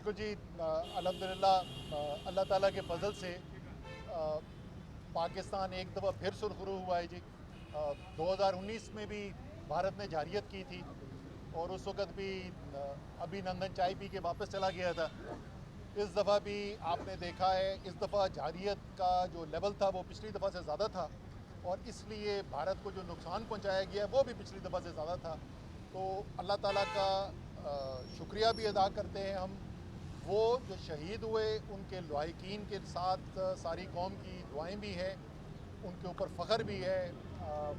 बिल्कुल जी, अल्हम्दुलिल्लाह अल्लाह ताला के फजल से पाकिस्तान एक दफ़ा फिर सुरखरू हुआ है जी। 2019 में भी भारत ने जारियत की थी और उस वक़्त भी अभिनंदन चाय पी के वापस चला गया था। इस दफ़ा भी आपने देखा है, इस दफ़ा जारियत का जो लेवल था वो पिछली दफ़ा से ज़्यादा था और इसलिए भारत को जो नुकसान पहुंचाया गया वो भी पिछली दफ़ा से ज़्यादा था। तो अल्लाह ताला का शुक्रिया भी अदा करते हैं हम। वो जो शहीद हुए उनके लवाहिकीन के साथ सारी कौम की दुआएं भी हैं, उनके ऊपर फ़ख्र भी है।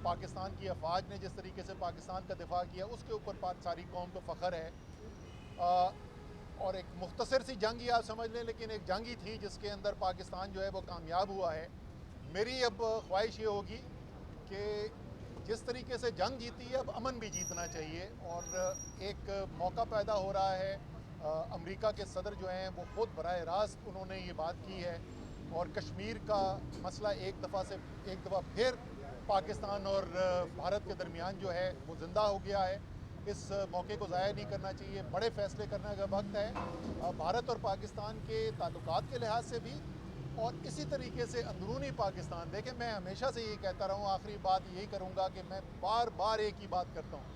पाकिस्तान की अफवाज ने जिस तरीके से पाकिस्तान का दिफा किया उसके ऊपर सारी कौम को फ़ख्र है। और एक मुख्तसर सी जंग ही आप समझ लें, लेकिन एक जंग ही थी जिसके अंदर पाकिस्तान जो है वो कामयाब हुआ है। मेरी अब ख्वाहिश ये होगी कि जिस तरीके से जंग जीती है अब अमन भी जीतना चाहिए और एक मौका पैदा हो रहा है। अमेरिका के सदर जो हैं वो ख़ुद बराह रास्त उन्होंने ये बात की है और कश्मीर का मसला एक दफ़ा फिर पाकिस्तान और भारत के दरमियान जो है वो ज़िंदा हो गया है। इस मौके को ज़ाया नहीं करना चाहिए। बड़े फ़ैसले करने का वक्त है भारत और पाकिस्तान के ताल्लुकात के लिहाज से भी और इसी तरीके से अंदरूनी पाकिस्तान। देखें, मैं हमेशा से यही कहता रहा हूँ, आखिरी बात यही करूँगा कि मैं बार बार एक ही बात करता हूँ,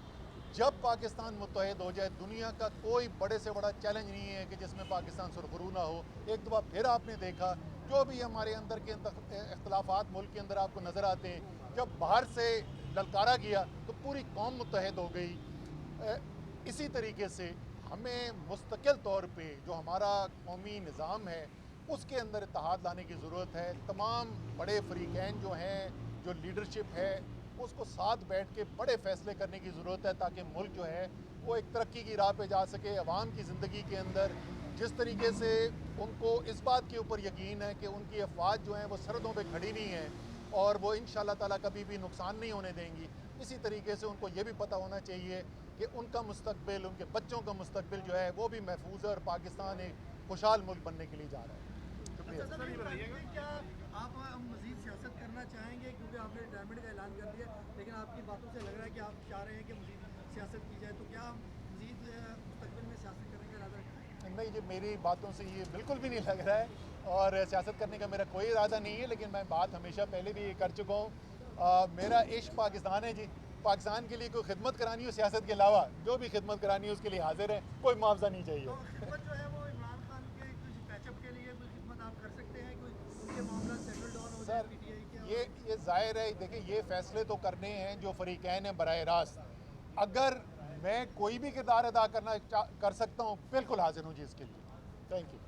जब पाकिस्तान मुत्तहिद हो जाए दुनिया का कोई बड़े से बड़ा चैलेंज नहीं है कि जिसमें पाकिस्तान सुरखरू ना हो। एक दफ़ा फिर आपने देखा जो भी हमारे अंदर के इख्तलाफात मुल्क के अंदर आपको नज़र आते हैं, जब बाहर से ललकारा गया तो पूरी कौम मुत्तहिद हो गई। इसी तरीके से हमें मुस्तकिल तौर पे जो हमारा कौमी निज़ाम है उसके अंदर इत्तेहाद लाने की ज़रूरत है। तमाम बड़े फ़रीक़ैन जो हैं, जो लीडरशिप है, उसको साथ बैठ के बड़े फ़ैसले करने की ज़रूरत है ताकि मुल्क जो है वो एक तरक्की की राह पे जा सके। अवाम की ज़िंदगी के अंदर जिस तरीके से उनको इस बात के ऊपर यकीन है कि उनकी अफवाज जो हैं वो सरहदों पे खड़ी नहीं है और वो इंशाअल्लाह ताला कभी भी नुकसान नहीं होने देंगी, इसी तरीके से उनको ये भी पता होना चाहिए कि उनका मुस्तकबिल, उनके बच्चों का मुस्तकबिल जो है वो भी महफूज है और पाकिस्तान एक खुशहाल मुल्क बनने के लिए जा रहा है। शुक्रिया। अच्छा सर, ये बताइए क्या आप मज़ीद सियासत करना चाहेंगे, क्योंकि आपने रिटायरमेंट का ऐलान कर दिया, लेकिन आपकी बातों से लग रहा है कि आप चाह रहे हैं कि मज़ीद सियासत की जाए, तो क्या मज़ीद मुस्तकबिल में सियासत करने का इरादा रखते हैं? नहीं जी, मेरी बातों से ये बिल्कुल भी नहीं लग रहा है और सियासत करने का मेरा कोई इरादा नहीं है, लेकिन मैं बात हमेशा पहले भी कर चुका हूँ। मेरा इश्क पाकिस्तान है जी। पाकिस्तान के लिए कोई खिदमत करानी हो सियासत के अलावा, जो भी खिदमत करानी है उसके लिए हाजिर है, कोई मुआवजा नहीं तो चाहिए। खिदमत जो है वो इमरान खान के कुछ पैचअप के लिए कोई खिदमत आप कर सकते हैं, कोई उनके मामला सेटल डाउन हो जाए सर, पीटीआई के? ये ज़ाहिर है, देखिए ये फ़ैसले तो करने हैं जो फ़रीक़ैन हैं बराह रास्त। अगर मैं कोई भी किरदार अदा कर सकता हूँ, बिल्कुल हाजिर हूँ जी इसके लिए। Thank you.